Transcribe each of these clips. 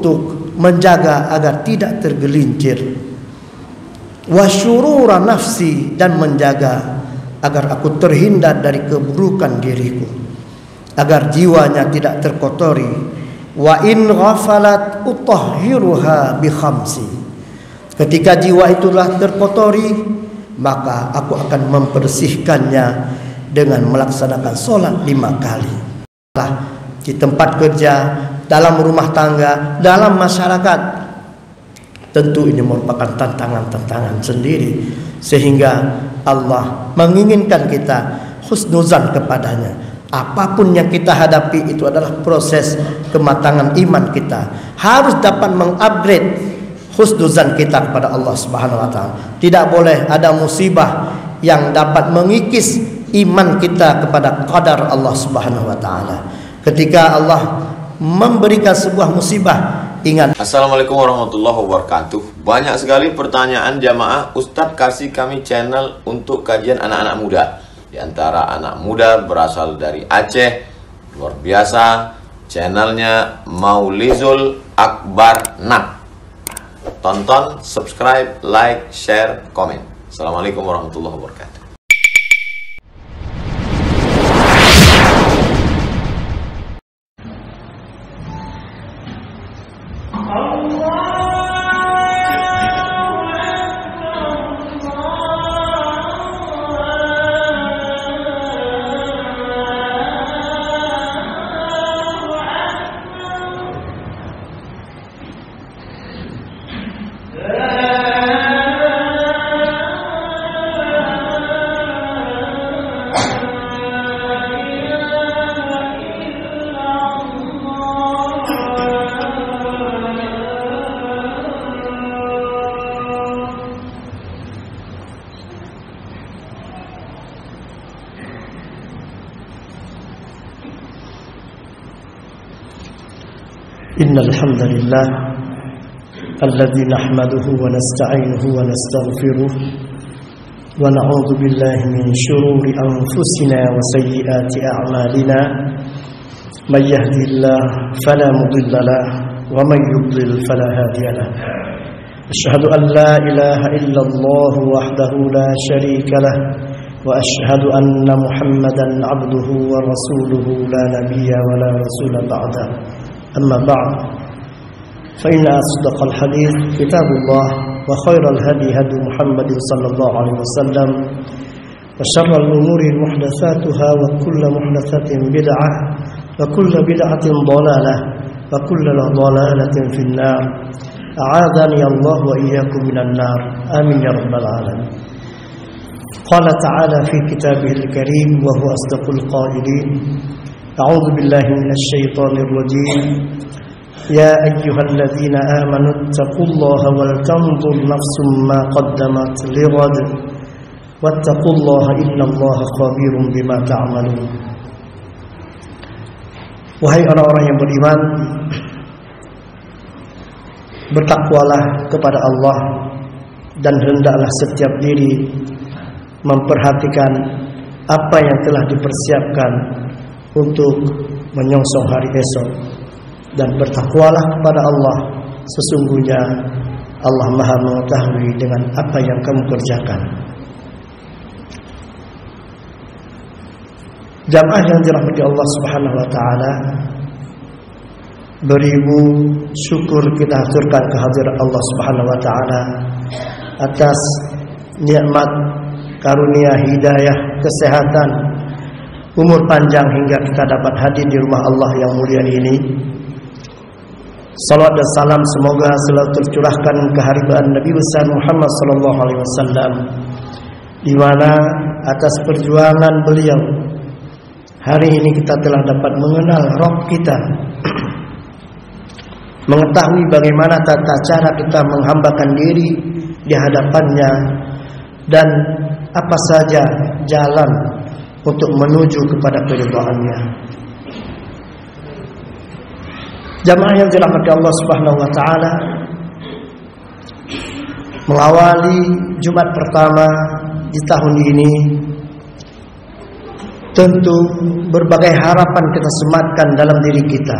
untuk menjaga agar tidak tergelincir. Wa syurura nafsi, dan menjaga agar aku terhindar dari keburukan diriku, agar jiwanya tidak terkotori. Wa in ghafalat utahhiruha bi khamsi, ketika jiwa itulah terkotori, maka aku akan membersihkannya dengan melaksanakan sholat 5 kali. Di tempat kerja, dalam rumah tangga, dalam masyarakat, tentu ini merupakan tantangan-tantangan sendiri, sehingga Allah menginginkan kita husnuzan kepadanya. Apapun yang kita hadapi itu adalah proses kematangan iman kita. Harus dapat mengupgrade husnuzan kita kepada Allah Subhanahu wa taala. Tidak boleh ada musibah yang dapat mengikis iman kita kepada qadar Allah Subhanahu wa taala. Ketika Allah memberikan sebuah musibah, ingat. Assalamualaikum warahmatullahi wabarakatuh. Banyak sekali pertanyaan jamaah, Ustadz kasih kami channel untuk kajian anak-anak muda. Di antara anak muda berasal dari Aceh, luar biasa, channelnya Maulizul Akbar Nak. Tonton, subscribe, like, share, komen. Assalamualaikum warahmatullahi wabarakatuh. Innal hamdalillah alladzi nahmaduhu wa nasta'inuhu wa nastaghfiruh wa na'udzu billahi min shururi anfusina wa sayyiati a'malina may yahdihillahu fala mudilla lahu wa may yudlil fala hadiya lahu. Asyhadu an la ilaha illallah wahdahu la syarika lahu wa asyhadu anna Muhammadan 'abduhu wa rasuluhu la nabiyya wa la rasula ba'dahu. أما بعد فإن أصدق الحديث كتاب الله وخير الهدي هدي محمد صلى الله عليه وسلم وشر الأمور محدثاتها وكل محدثة بدعة وكل بدعة ضلالة وكل ضلالة في النار أعاذني الله وإياكم من النار آمين يا رب العالمين. قال تعالى في كتابه الكريم وهو أصدق القائلين: أعوذ بالله من الشيطان الرجيم يا أيها الذين آمنوا اتقوا الله ولتنظر نفس ما قدمت لغد واتقوا الله إن الله خبير بما تعملون. Wahai orang-orang yang beriman, bertakwalah kepada Allah dan hendaklah setiap diri memperhatikan apa yang telah dipersiapkan untuk menyongsong hari esok, dan bertakwalah kepada Allah, sesungguhnya Allah Maha mengetahui dengan apa yang kamu kerjakan. Jamaah yang dirahmati Allah Subhanahu wa taala, beribu syukur kita haturkan kehadiran Allah Subhanahu wa taala atas nikmat karunia hidayah, kesehatan, umur panjang hingga kita dapat hadir di rumah Allah yang mulia ini. Salawat dan salam semoga selalu tercurahkan kehadiran Nabi besar Muhammad sallallahu alaihi wasallam, di mana atas perjuangan beliau hari ini kita telah dapat mengenal Rabb kita, mengetahui bagaimana tata cara kita menghambakan diri di hadapannya, dan apa saja jalan untuk menuju kepada keridhaannya. Jamaah yang dirahmati Allah Subhanahu wa taala, mengawali Jumat pertama di tahun ini, tentu berbagai harapan kita sematkan dalam diri kita.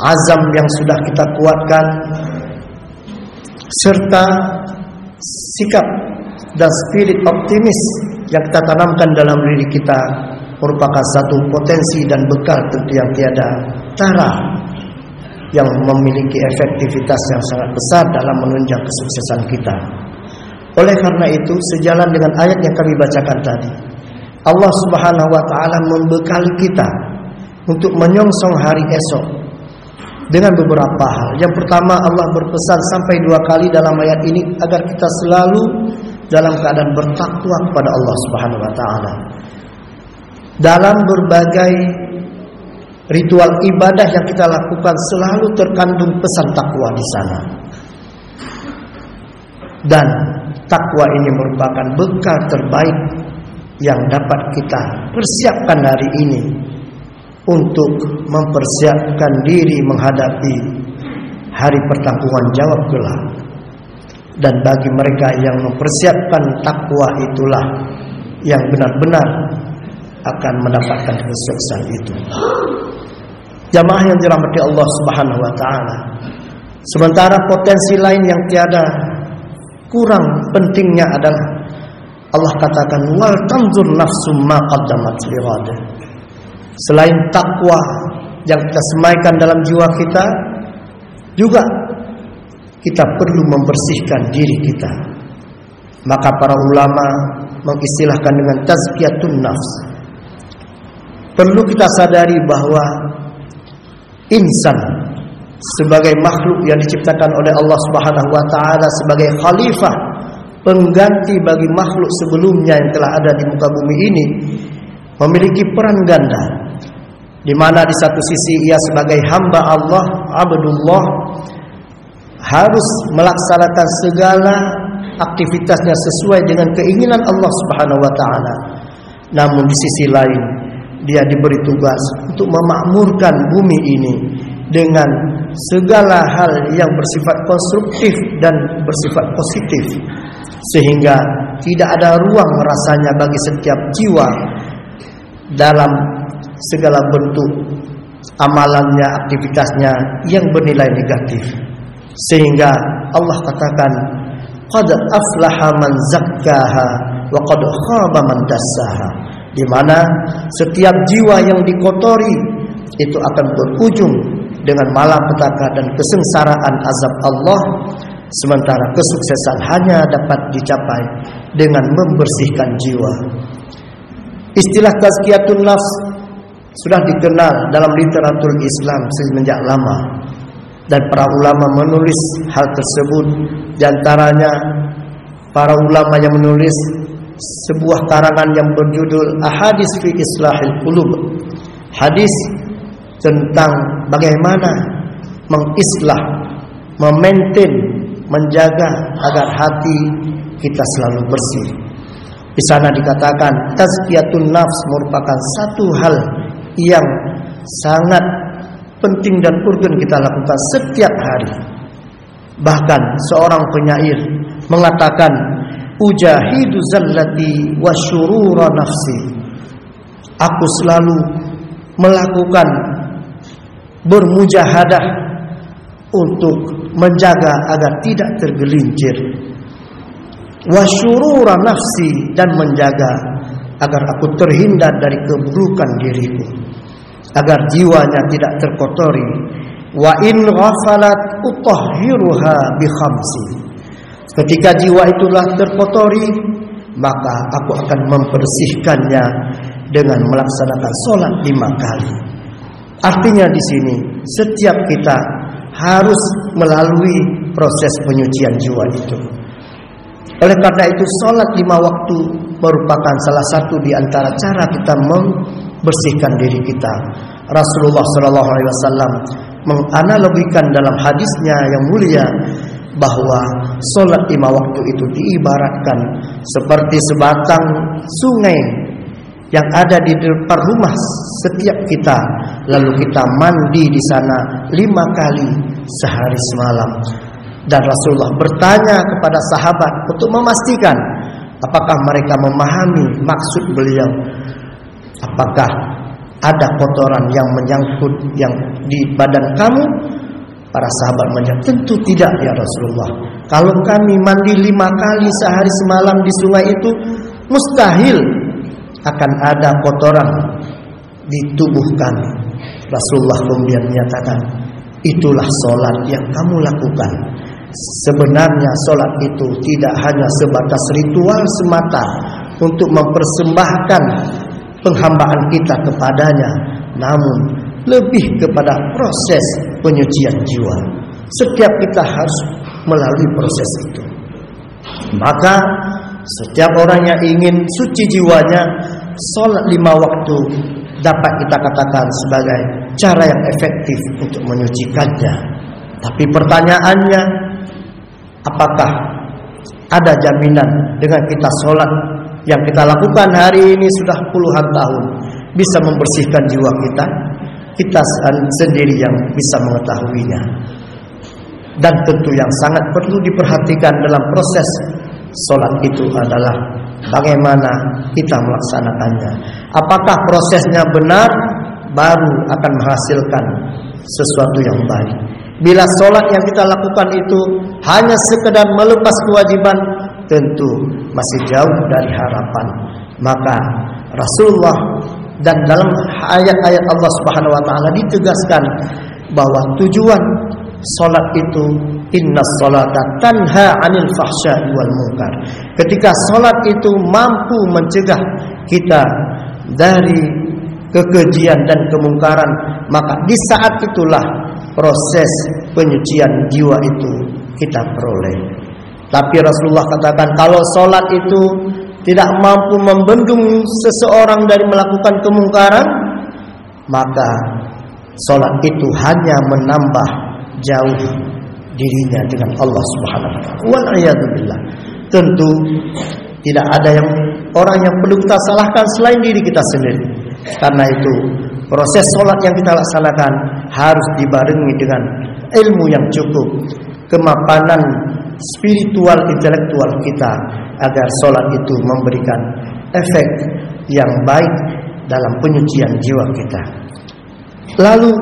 azam yang sudah kita kuatkan, serta sikap dan spirit optimis yang kita tanamkan dalam diri kita merupakan satu potensi dan bekal tentu yang tiada tara yang memiliki efektivitas yang sangat besar dalam menunjang kesuksesan kita. Oleh karena itu, sejalan dengan ayat yang kami bacakan tadi, Allah Subhanahu wa taala membekali kita untuk menyongsong hari esok dengan beberapa hal. Yang pertama, Allah berpesan sampai 2 kali dalam ayat ini agar kita selalu dalam keadaan bertakwa kepada Allah Subhanahu wa taala. Dalam berbagai ritual ibadah yang kita lakukan selalu terkandung pesan takwa di sana. Dan takwa ini merupakan bekal terbaik yang dapat kita persiapkan hari ini untuk mempersiapkan diri menghadapi hari pertanggungan jawab kelak. Dan bagi mereka yang mempersiapkan takwa itulah yang benar-benar akan mendapatkan kesuksesan itu. Jamaah yang dirahmati Allah Subhanahu wa taala, sementara potensi lain yang tiada kurang pentingnya adalah Allah katakan wal tanzur nafsum ma qaddamat lighad. Selain takwa yang kita semaikan dalam jiwa kita, juga kita perlu membersihkan diri kita. Maka para ulama mengistilahkan dengan tazkiyatun nafs. Perlu kita sadari bahwa insan sebagai makhluk yang diciptakan oleh Allah Subhanahu wa taala sebagai khalifah, pengganti bagi makhluk sebelumnya yang telah ada di muka bumi ini, memiliki peran ganda, di mana di satu sisi ia sebagai hamba Allah, abdullah, harus melaksanakan segala aktivitasnya sesuai dengan keinginan Allah Subhanahu wa taala. Namun di sisi lain, dia diberi tugas untuk memakmurkan bumi ini dengan segala hal yang bersifat konstruktif dan bersifat positif, sehingga tidak ada ruang rasanya bagi setiap jiwa dalam segala bentuk amalannya, aktivitasnya yang bernilai negatif. Sehingga Allah katakan qad aflaha man zakkaha wa qad khaba man dassaha, di mana setiap jiwa yang dikotori itu akan berujung dengan malapetaka dan kesengsaraan azab Allah, sementara kesuksesan hanya dapat dicapai dengan membersihkan jiwa. Istilah tazkiyatun nafs sudah dikenal dalam literatur Islam semenjak lama, dan para ulama menulis hal tersebut. Di antaranya para ulama yang menulis sebuah karangan yang berjudul Ahadits fi Islahil Qulub, hadis tentang bagaimana mengislah, memaintain, menjaga agar hati kita selalu bersih. Di sana dikatakan tazkiyatun nafs merupakan satu hal yang sangat penting dan urgen kita lakukan setiap hari. Bahkan seorang penyair mengatakan, ujahidu zallati wa syurura nafsi, aku selalu melakukan bermujahadah untuk menjaga agar tidak tergelincir, wa syurura nafsi, dan menjaga agar aku terhindar dari keburukan diriku, agar jiwanya tidak terkotori. Wa in ghafalat utahhiruha bi khamsi, ketika jiwa itulah terkotori, maka aku akan membersihkannya dengan melaksanakan sholat 5 kali. Artinya di sini setiap kita harus melalui proses penyucian jiwa itu. Oleh karena itu sholat 5 waktu merupakan salah satu di antara cara kita membersihkan diri kita. Rasulullah SAW menganalogikan dalam hadisnya yang mulia bahwa sholat 5 waktu itu diibaratkan seperti sebatang sungai yang ada di depan rumah setiap kita, lalu kita mandi di sana 5 kali sehari semalam. Dan Rasulullah bertanya kepada sahabat untuk memastikan apakah mereka memahami maksud beliau, apakah ada kotoran yang menyangkut yang di badan kamu? Para sahabat menjawab, tentu tidak ya Rasulullah. Kalau kami mandi 5 kali sehari semalam di sungai itu, mustahil akan ada kotoran di tubuh kami. Rasulullah kemudian menyatakan, itulah solat yang kamu lakukan. Sebenarnya solat itu tidak hanya sebatas ritual semata untuk mempersembahkan penghambaan kita kepadanya, namun lebih kepada proses penyucian jiwa. Setiap kita harus melalui proses itu. Maka setiap orang yang ingin suci jiwanya, sholat 5 waktu dapat kita katakan sebagai cara yang efektif untuk menyucikannya. Tapi pertanyaannya, apakah ada jaminan dengan kita sholat yang kita lakukan hari ini sudah puluhan tahun bisa membersihkan jiwa kita? Kita sendiri yang bisa mengetahuinya. Dan tentu yang sangat perlu diperhatikan dalam proses sholat itu adalah bagaimana kita melaksanakannya. Apakah prosesnya benar, baru akan menghasilkan sesuatu yang baik. Bila sholat yang kita lakukan itu hanya sekedar melepas kewajiban, tentu masih jauh dari harapan. Maka Rasulullah dan dalam ayat-ayat Allah Subhanahu wa taala ditegaskan bahwa tujuan salat itu innas salata tanha 'anil fahsya'i wal munkar. Ketika salat itu mampu mencegah kita dari kekejian dan kemungkaran, maka di saat itulah proses penyucian jiwa itu kita peroleh. Tapi Rasulullah katakan, kalau salat itu tidak mampu membendung seseorang dari melakukan kemungkaran, maka salat itu hanya menambah jauh dirinya dengan Allah Subhanahu wa taala. Wal a'yadu billah. Tentu tidak ada orang yang perlu kita salahkan selain diri kita sendiri. Karena itu proses salat yang kita laksanakan harus dibarengi dengan ilmu yang cukup, kemapanan spiritual intelektual kita, agar salat itu memberikan efek yang baik dalam penyucian jiwa kita. Lalu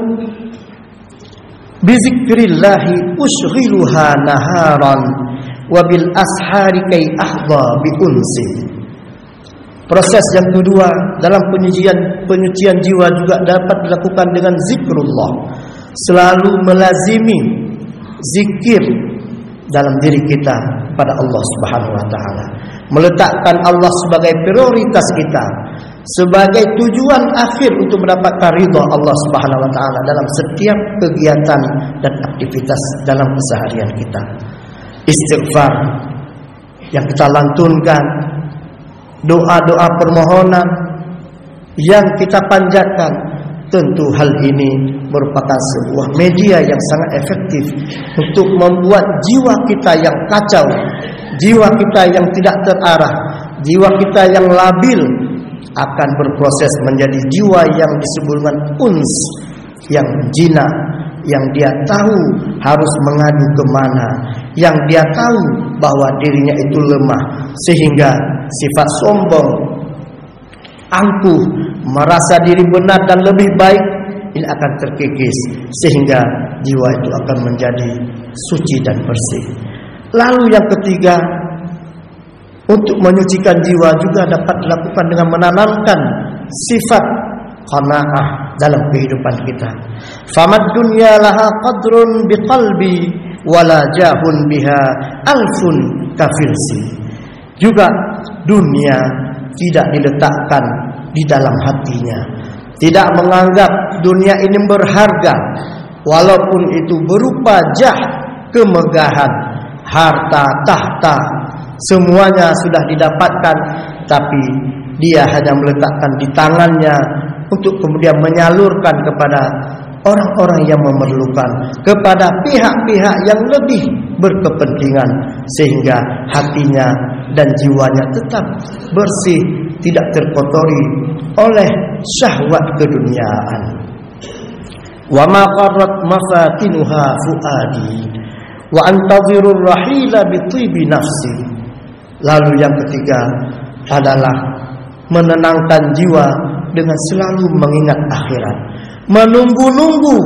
bizikrillahi ushghiluha naharan wa bil ashari kai ahdha bi unsi. Proses yang kedua dalam penyucian jiwa juga dapat dilakukan dengan zikrullah. Selalu melazimi zikir dalam diri kita pada Allah Subhanahu wa taala. Meletakkan Allah sebagai prioritas kita, sebagai tujuan akhir untuk mendapatkan ridha Allah Subhanahu wa taala dalam setiap kegiatan dan aktivitas dalam keseharian kita. Istighfar yang kita lantunkan, doa-doa permohonan yang kita panjatkan, tentu hal ini merupakan sebuah media yang sangat efektif untuk membuat jiwa kita yang kacau, jiwa kita yang tidak terarah, jiwa kita yang labil akan berproses menjadi jiwa yang disebutkan uns, yang jinak, yang dia tahu harus mengadu kemana, yang dia tahu bahwa dirinya itu lemah, sehingga sifat sombong, angkuh, merasa diri benar dan lebih baik ini akan terkikis, sehingga jiwa itu akan menjadi suci dan bersih. Lalu yang ketiga, untuk menyucikan jiwa juga dapat dilakukan dengan menanamkan sifat qanaah dalam kehidupan kita. Famad dunya laha qadrun biqalbi wala jahun biha alfun kafirsi. Juga dunia tidak diletakkan di dalam hatinya, tidak menganggap dunia ini berharga, walaupun itu berupa jah, kemegahan, harta, tahta, semuanya sudah didapatkan, tapi dia hanya meletakkan di tangannya untuk kemudian menyalurkan kepada orang-orang yang memerlukan, kepada pihak-pihak yang lebih berkepentingan, sehingga hatinya dan jiwanya tetap bersih, tidak terkotori oleh syahwat keduniaan. Wa ma qarrat mafatinuha fuadi wa antadhirur rahila bi tibi nafsi. Lalu yang ketiga adalah menenangkan jiwa dengan selalu mengingat akhirat, menunggu-nunggu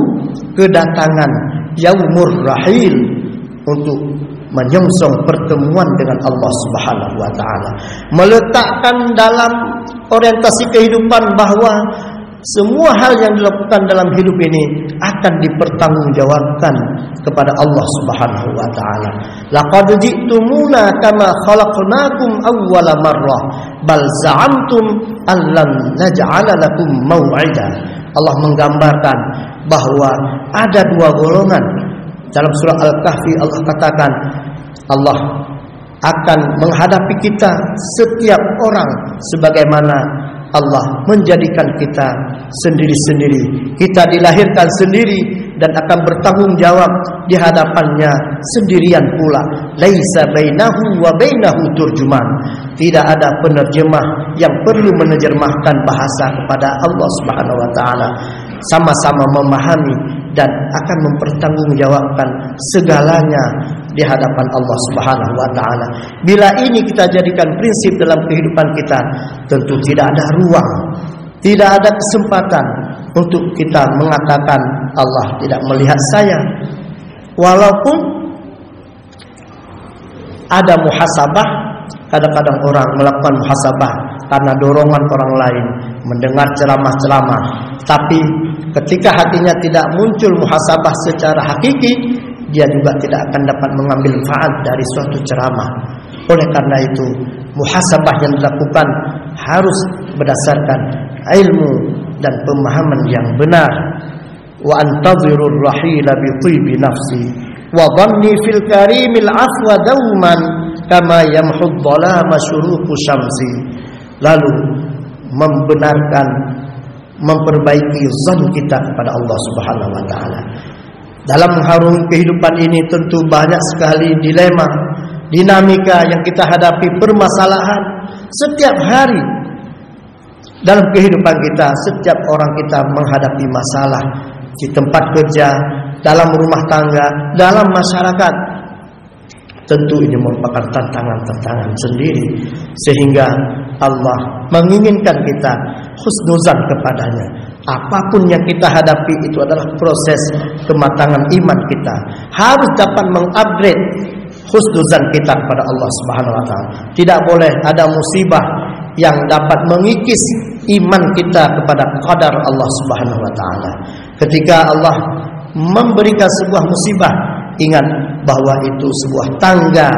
kedatangan yaumur rahil untuk menyongsong pertemuan dengan Allah Subhanahu wa taala, meletakkan dalam orientasi kehidupan bahwa semua hal yang dilakukan dalam hidup ini akan dipertanggungjawabkan kepada Allah Subhanahu wa taala. Laqad ji'tumuna kama khalaqnakum awwala marrah bal za'amtum allan naj'ala lakum mau'ida. Allah menggambarkan bahwa ada dua golongan. Dalam surah Al-Kahfi Allah katakan Allah akan menghadapi kita setiap orang sebagaimana Allah menjadikan kita sendiri-sendiri. Kita dilahirkan sendiri dan akan bertanggung jawab di hadapannya sendirian pula. Laisa bainahu wa bainahu turjuman. Tidak ada penerjemah yang perlu menerjemahkan bahasa kepada Allah Subhanahu wa taala. Sama-sama memahami dan akan mempertanggungjawabkan segalanya di hadapan Allah Subhanahu wa taala. Bila ini kita jadikan prinsip dalam kehidupan kita, tentu tidak ada ruang, tidak ada kesempatan untuk kita mengatakan Allah tidak melihat saya. Walaupun ada muhasabah, kadang-kadang orang melakukan muhasabah karena dorongan orang lain, mendengar ceramah-ceramah, tapi ketika hatinya tidak muncul muhasabah secara hakiki, dia juga tidak akan dapat mengambil manfaat dari suatu ceramah. Oleh karena itu, muhasabah yang dilakukan harus berdasarkan ilmu dan pemahaman yang benar. Wa antadhirur rahila bi tibi nafsi wa dhanni fil karimil afwa dauman kama yamhud dhalama syuruqu syamsi. Lalu membenarkan, memperbaiki zon kita kepada Allah Subhanahu wa taala. Dalam mengharungi kehidupan ini tentu banyak sekali dilema, dinamika yang kita hadapi, permasalahan setiap hari dalam kehidupan kita. Setiap orang kita menghadapi masalah di tempat kerja, dalam rumah tangga, dalam masyarakat. Tentu ini merupakan tantangan-tantangan sendiri, sehingga Allah menginginkan kita husnuzan kepadanya. Apapun yang kita hadapi itu adalah proses kematangan iman kita. Harus dapat mengupgrade husnuzan kita kepada Allah Subhanahu wa taala. Tidak boleh ada musibah yang dapat mengikis iman kita kepada qadar Allah Subhanahu wa taala. Ketika Allah memberikan sebuah musibah, ingat bahwa itu sebuah tangga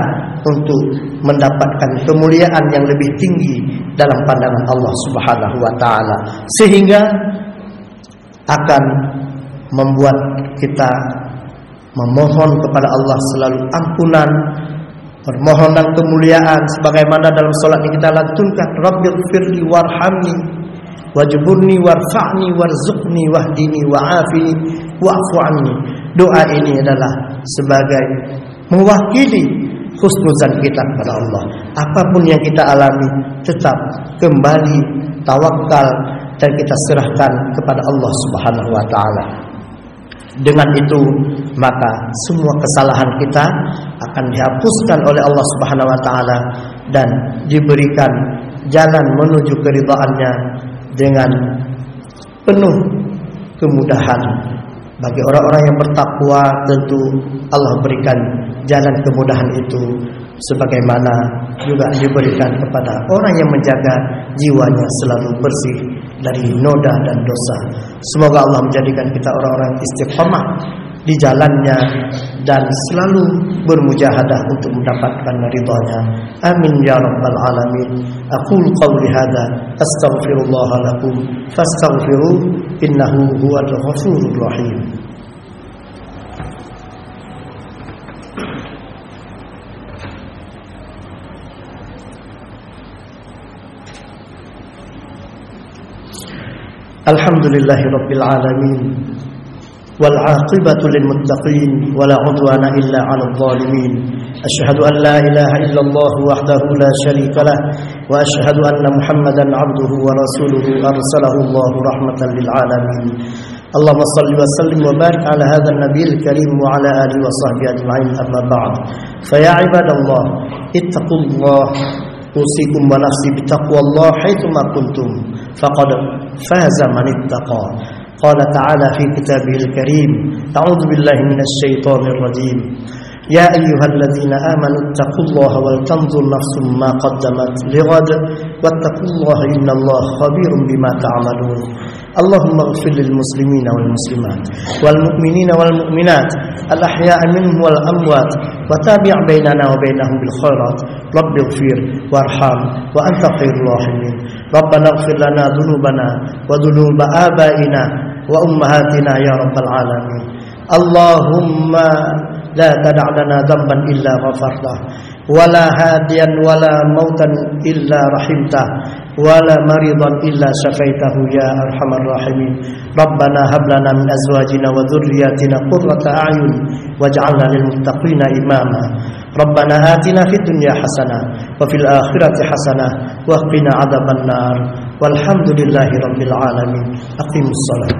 untuk mendapatkan kemuliaan yang lebih tinggi dalam pandangan Allah Subhanahu wa taala, sehingga akan membuat kita memohon kepada Allah selalu ampunan, permohonan kemuliaan sebagaimana dalam salat yang kita lantunkan, Rabbighfirli warhamni wajburni warfa'ni warzuqni wahdini wa'afini wa'fu anni. Doa ini adalah sebagai mewakili husnuzan kita kepada Allah. Apapun yang kita alami, tetap kembali tawakal dan kita serahkan kepada Allah Subhanahu wa taala. Dengan itu maka semua kesalahan kita akan dihapuskan oleh Allah Subhanahu wa taala dan diberikan jalan menuju keridhaannya dengan penuh kemudahan. Bagi orang-orang yang bertakwa, tentu Allah berikan jalan kemudahan itu, sebagaimana juga diberikan kepada orang yang menjaga jiwanya selalu bersih dari noda dan dosa. Semoga Allah menjadikan kita orang-orang istiqamah di jalannya dan selalu bermujahadah untuk mendapatkan ridha-Nya. Amin ya rabbal alamin. Aqul qawli hadza astaghfirullah lakum fastaghfiruh innahu huwal ghafurur rahim. Alhamdulillahi rabbil alamin. والعاقبة للمتقين ولا عدوان إلا على الظالمين. أشهد أن لا إله إلا الله وحده لا شريك له وأشهد أن محمدا عبده ورسوله أرسله الله رحمة للعالمين. اللهم صل وسلم وبارك على هذا النبي الكريم وعلى آله وصحبه أجمعين. أما بعد، فيا عباد الله اتقوا الله أوصيكم ونفسي بتقوى الله حيثما كنتم فقد فاز من اتقى. قال تعالى في كتابه الكريم: أعوذ بالله من الشيطان الرجيم. يا أيها الذين آمنوا اتقوا الله ولتنظر نفس ما قدمت لغد واتقوا الله إن الله خبير بما تعملون. اللهم اغفر للمسلمين والمسلمات والمؤمنين والمؤمنات الأحياء منهم والأموات وتابع بيننا وبينهم بالخيرات. رب اغفر وارحم وأنت خير الراحمين. ربنا اغفر لنا ذنوبنا وذنوب آبائنا وأمهاتنا يا رب العالمين. اللهم لا تدع لنا ذنبا إلا غفرته ولا هاديا ولا موتا إلا رحمته ولا مريضا إلا شفيته يا أرحم الراحمين. ربنا هب لنا من أزواجنا وذرياتنا قرة أعين واجعلنا للمتقين إماما. ربنا آتنا في الدنيا حسنة وفي الآخرة حسنة وقنا عذاب النار. والحمد لله رب العالمين. أقيموا الصلاة.